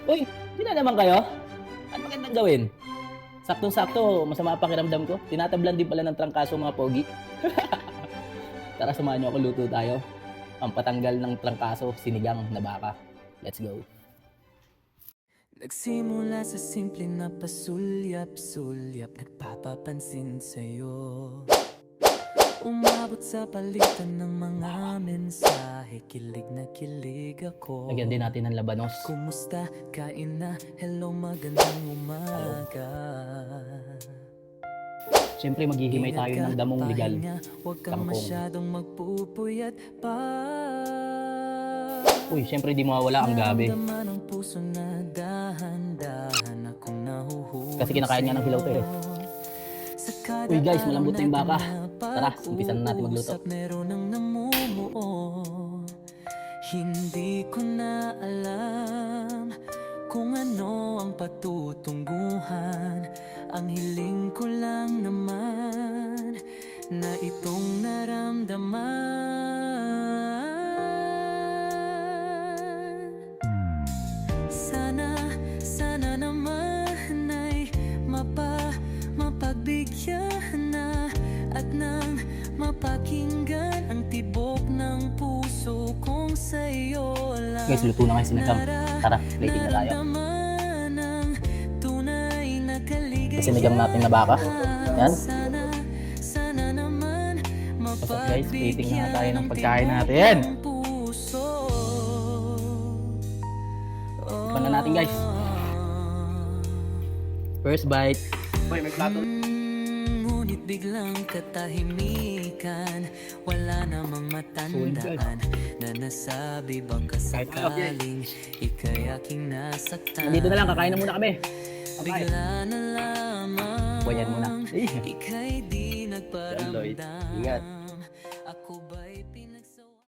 Uy, hindi na naman kayo? Ano magandang gawin? Saktong-sakto, masama ang pakiramdam ko. Tinatablan din pala ng trangkaso mga pogi. Tara, samahan niyo ako, luto tayo. Ang patanggal ng trangkaso, sinigang na baka. Let's go. Nagsimula sa simple na pasulyap-sulyap, nagpapapansin sa'yo. Umabot sa palitan ng mga mensahe, kilig na kilig ako. Lagyan din natin ng labanos. Kumusta? Kain na? Hello, magandang umaga. Siyempre, maghihimay tayo ng damong legal. Huwag kang Kangkong. masyadong magpupuyat pa. Uy, siyempre di mawawala ang gabi. Naramdaman ang puso na dahan-dahan akong nahuhulog Kasi kinakain nga ng hilaw to eh. Sa kada Uy guys, araw malambot na yung baka. natin Tara, umpisan na natin magluto. napag-usap, meron ang namumuo. Hindi ko na alam kung ano ang patutunguhan. Ang hiling ko lang naman na itong naramdaman. Sana naman ay mapagbigyan na at nang mapakinggan ang tibok ng puso kong sa'yo lang. Guys, luto na kayo sinigang. Tara, plating na tayo. Sinigang natin na baka. Yan. Sana naman Pasok guys, plating na tayo ng pagkain natin. Tikman na natin guys. First bite. Uy, may plato. Ngunit biglang katahimikan, wala namang matandaan na nasabi baka sakaling ika'y aking nasaktan. Nandito na lang, kakain na muna kami. Bigla na lamang Buwayan muna. ika'y di Lloyd, nagparamdam. ingat.